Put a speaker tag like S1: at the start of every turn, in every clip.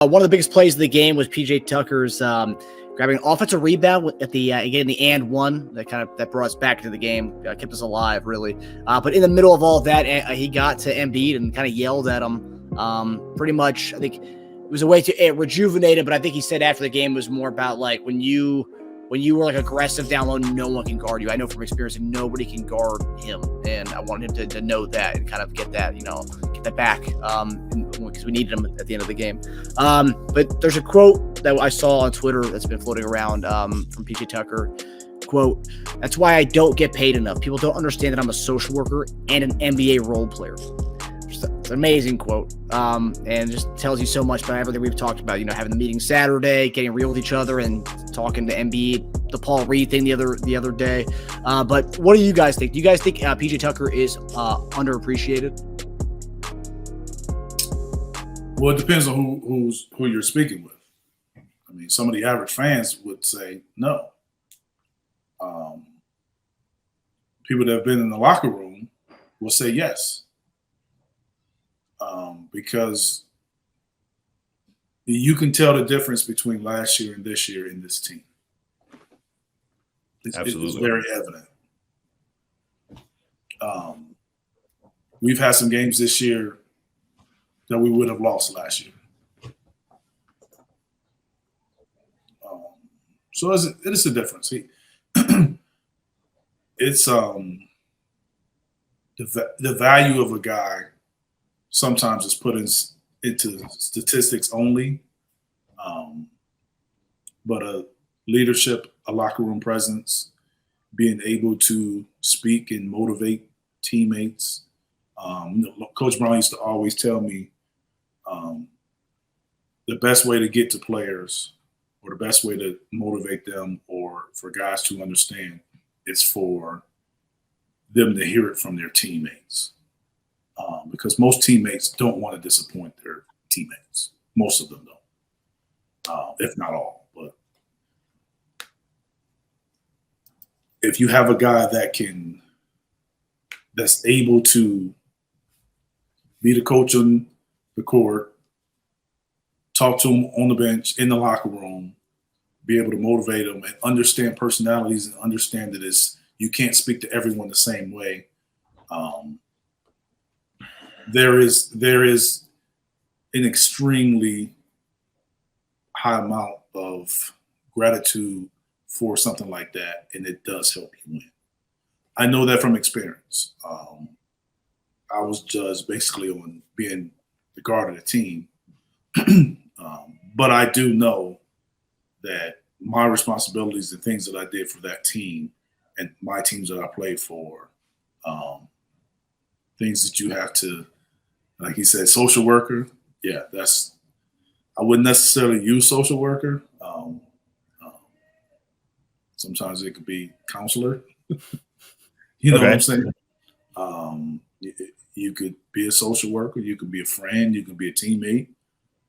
S1: One of the biggest plays of the game was PJ Tucker's grabbing an offensive rebound at the again the and one that brought us back into the game, kept us alive really. But in the middle of all of that, he got to Embiid and kind of yelled at him. Pretty much, I think it was a way to rejuvenate him. But I think he said after the game it was more about like when you were like aggressive down low, no one can guard you. I know from experience that nobody can guard him, and I wanted him to know that and kind of get that, get that back because we needed him at the end of the game. But there's a quote that I saw on Twitter that's been floating around from PJ Tucker. Quote, "That's why I don't get paid enough. People don't understand that I'm a social worker and an NBA role player." It's an amazing quote, and just tells you so much about everything we've talked about. Having the meeting Saturday, getting real with each other, and talking to Embiid, the Paul Reed thing the other day. But what do you guys think? Do you guys think PJ Tucker is underappreciated?
S2: Well, it depends on who you're speaking with. I mean, some of the average fans would say no. People that have been in the locker room will say yes. Because you can tell the difference between last year and this year in this team.
S3: Absolutely.
S2: It's very evident. We've had some games this year that we would have lost last year. So it is a difference. It's the value of a guy sometimes is put into statistics only, but a leadership, a locker room presence, being able to speak and motivate teammates. Coach Brown used to always tell me the best way to get to players or the best way to motivate them or for guys to understand is for them to hear it from their teammates. Because most teammates don't want to disappoint their teammates. Most of them don't, if not all. But if you have a guy that's able to be the coach on the court, talk to him on the bench, in the locker room, be able to motivate them and understand personalities and understand that you can't speak to everyone the same way. There is an extremely high amount of gratitude for something like that, and it does help you win. I know that from experience. I was judged basically on being the guard of the team, but I do know that my responsibilities and things that I did for that team and my teams that I played for, things that you have to, like he said, social worker. Yeah, I wouldn't necessarily use social worker. Sometimes it could be counselor. You know
S3: Okay.
S2: what I'm saying? You could be a social worker. You could be a friend. You could be a teammate.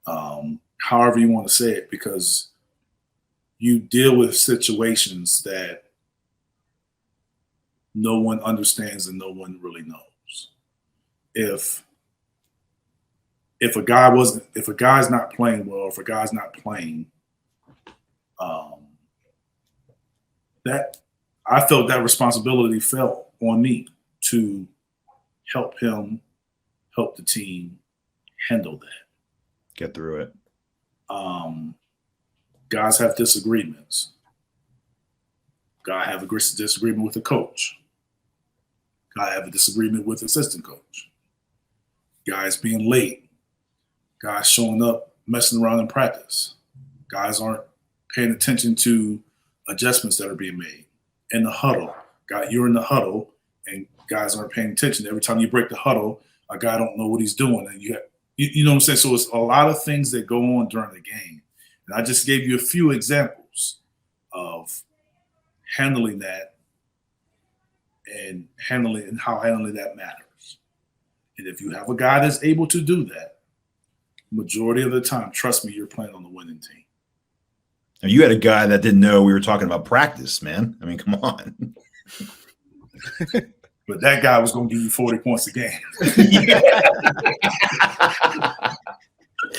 S2: However you want to say it, because you deal with situations that no one understands and no one really knows. If a guy's not playing well, if a guy's not playing, that I felt that responsibility fell on me to help him, help the team handle that.
S3: Get through it.
S2: Guys have disagreements. Guy have a disagreement with the coach. Guy have a disagreement with assistant coach. Guys being late. Guys showing up, messing around in practice. Guys aren't paying attention to adjustments that are being made. In the huddle. You're in the huddle and guys aren't paying attention. Every time you break the huddle, a guy don't know what he's doing. And you know what I'm saying? So it's a lot of things that go on during the game. And I just gave you a few examples of handling that and how handling that matters. And if you have a guy that's able to do that, majority of the time, trust me, you're playing on the winning team.
S3: Now, you had a guy that didn't know we were talking about practice, man. I mean, come on.
S2: But that guy was going to give you 40 points a game.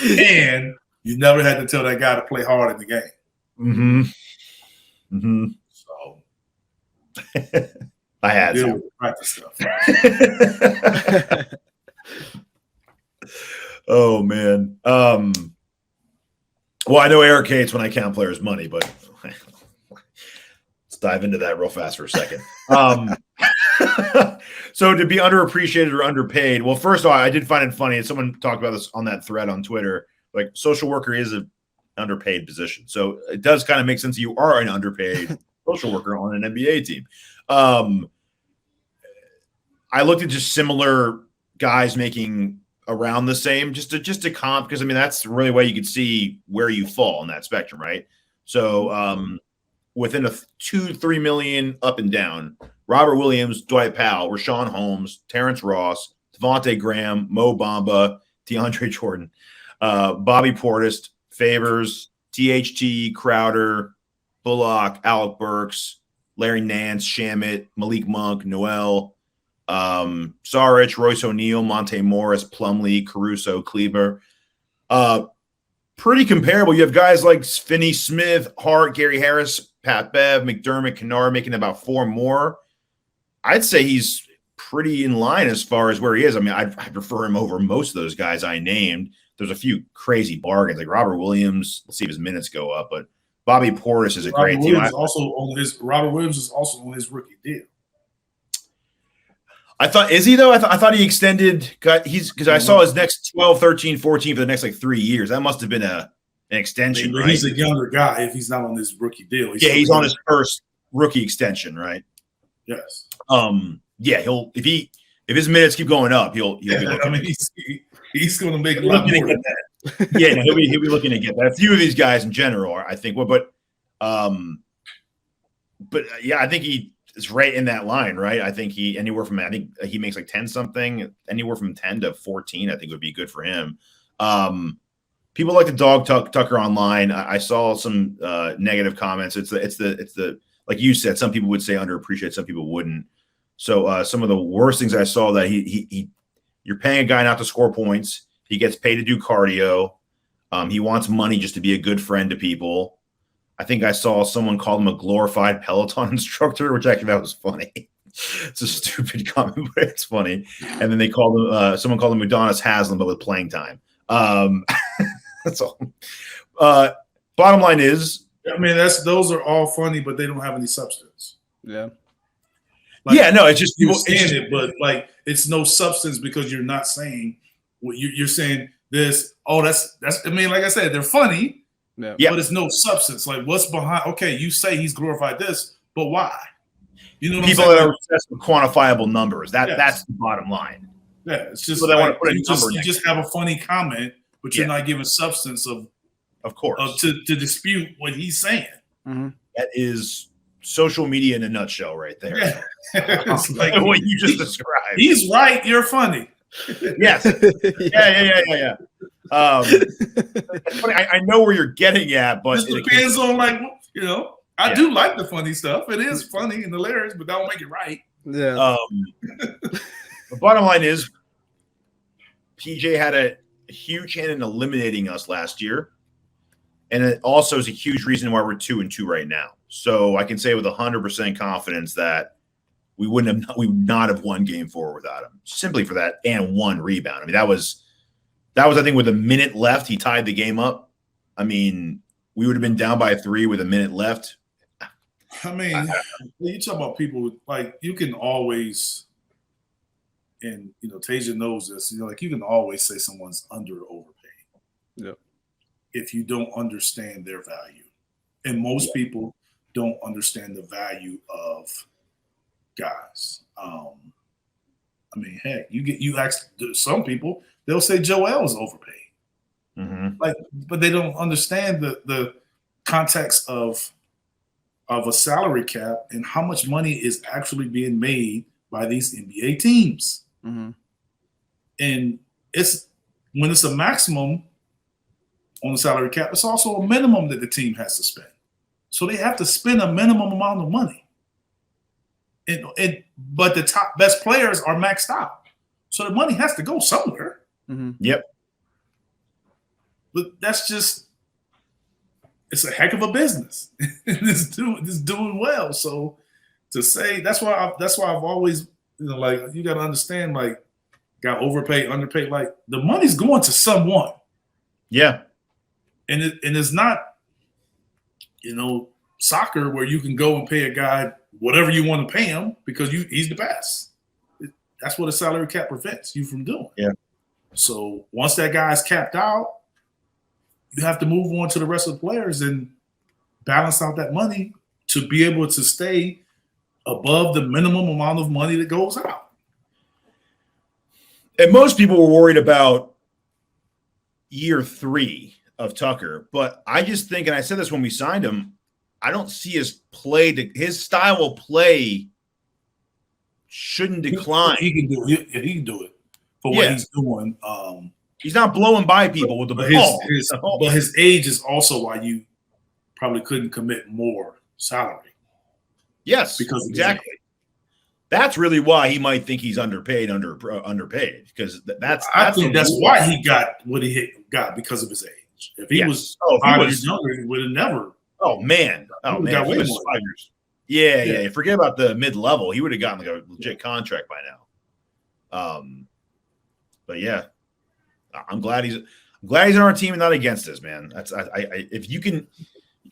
S2: And You never had to tell that guy to play hard in the game.
S3: Mm-hmm. Mm-hmm.
S2: So
S3: I had
S2: deal
S3: to.
S2: with the practice stuff.
S3: Oh man. Well, I know Eric hates when I count players' money, but let's dive into that real fast for a second. So to be underappreciated or underpaid, well, first of all, I did find it funny, and someone talked about this on that thread on Twitter. Like, social worker is an underpaid position, so it does kind of make sense that you are an underpaid social worker on an NBA team. I looked at just similar guys making around the same, just to comp, because I mean that's the really way you could see where you fall on that spectrum, right? So within a 2-3 million up and down, Robert Williams, Dwight Powell, Rashawn Holmes, Terrence Ross, Devontae Graham, Mo Bamba, DeAndre Jordan, Bobby Portis, Favors, THT, Crowder, Bullock, Alec Burks, Larry Nance, Shamet, Malik Monk, Noel, Saric, Royce O'Neal, Monte Morris, Plumlee, Caruso, Kleber. Pretty comparable. You have guys like Finney Smith, Hart, Gary Harris, Pat Bev, McDermott, Kennard making about 4 more. I'd say he's pretty in line as far as where he is. I mean, I prefer him over most of those guys I named. There's a few crazy bargains, like Robert Williams. Let's see if his minutes go up, but Bobby Portis is a great team.
S2: Robert Williams is also on his rookie deal.
S3: I thought, is he though? I thought he extended. Because I saw his next 12, 13, 14 for the next like 3 years. That must have been an extension, right?
S2: He's a younger guy if he's not on his rookie deal.
S3: He's on his first rookie extension, right?
S2: Yes.
S3: Yeah, if his minutes keep going up, he'll be looking.
S2: I mean, he's going to make a lot more than that.
S3: Yeah, no, he'll be looking to get that. A few of these guys in general, I think. But yeah, I think he is right in that line, right? I think he makes like 10 something, anywhere from 10 to 14. I think would be good for him. People like to dog Tucker online. I saw some negative comments. It's the like you said, some people would say underappreciated, some people wouldn't. So some of the worst things I saw that you're paying a guy not to score points. He gets paid to do cardio. He wants money just to be a good friend to people. I think I saw someone call him a glorified Peloton instructor, which actually that was funny. It's a stupid comment, but it's funny. And then they called him someone called him Udonis Haslem, but with playing time. That's all. Bottom line is,
S2: I mean, those are all funny, but they don't have any substance.
S1: Yeah.
S3: No, it's just
S2: you stand it, but like it's no substance because you're not saying what you're saying. This, that's. I mean, like I said, they're funny, but it's no substance. Like what's behind? Okay, you say he's glorified this, but why? You know, what
S3: people
S2: I'm
S3: that are obsessed with quantifiable numbers. That's the bottom line.
S2: Yeah, it's just
S3: they want to put a number.
S2: You just have a funny comment, but you're not giving substance
S3: of course,
S2: to dispute what he's saying.
S1: Mm-hmm.
S3: That is social media in a nutshell, right there.
S2: Yeah. It's like
S3: what you just described.
S2: He's right. You're funny.
S3: Yes. Yeah. I know where you're getting at, but
S2: it depends on I do like the funny stuff. It is funny and hilarious, but don't make it right.
S1: Yeah.
S3: The bottom line is, PJ had a huge hand in eliminating us last year. And it also is a huge reason why we're 2-2 right now. So I can say with 100% confidence that we would not have won game 4 without him, simply for that and 1 rebound. I mean, that was I think with a minute left, he tied the game up. I mean, we would have been down by 3 with a minute left.
S2: I mean, you talk about people like you can always, and Teja knows this. Like you can always say someone's under or overpaid.
S1: Yeah.
S2: If you don't understand their value. And most people don't understand the value of guys. I mean, heck, you ask some people, they'll say Joel is overpaid.
S3: Mm-hmm.
S2: But they don't understand the context of a salary cap and how much money is actually being made by these NBA teams.
S1: Mm-hmm.
S2: And when it's a maximum on the salary cap, it's also a minimum that the team has to spend. So they have to spend a minimum amount of money. But the top best players are maxed out. So the money has to go somewhere.
S1: Mm-hmm.
S3: Yep.
S2: But that's just it's a heck of a business. It's doing well. So to say that's why I've always like you got to understand like got overpaid, underpaid. Like the money's going to someone.
S3: Yeah,
S2: and it's not soccer where you can go and pay a guy whatever you want to pay him because he's the best. That's what a salary cap prevents you from doing.
S3: Yeah.
S2: So once that guy's capped out, you have to move on to the rest of the players and balance out that money to be able to stay above the minimum amount of money that goes out.
S3: And most people were worried about year 3 of Tucker, but I just think, and I said this when we signed him, I don't see his his style of play shouldn't decline.
S2: He can do it. He can do it for what he's doing.
S3: He's not blowing by people with the ball.
S2: But his age is also why you probably couldn't commit more salary.
S3: Yes,
S2: because
S3: exactly. That's really why he might think he's underpaid because
S2: I think that's why he got what he got because of his age. If he was 5 years younger, he would have never.
S3: Oh man! He was 5 years. Yeah. Forget about the mid-level. He would have gotten like a legit contract by now. But yeah, I'm glad he's on our team and not against us, man. That's if you can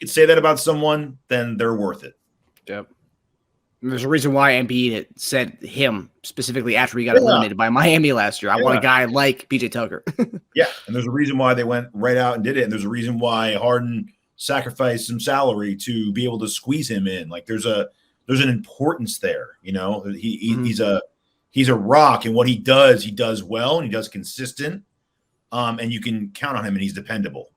S3: say that about someone, then they're worth it.
S1: Yep. There's a reason why Embiid had said him specifically after he got eliminated by Miami last year. I want a guy like PJ Tucker.
S3: Yeah, and there's a reason why they went right out and did it, and there's a reason why Harden sacrificed some salary to be able to squeeze him in. Like there's an importance there. He's a rock, and what he does well, and he does consistent. And you can count on him, and he's dependable.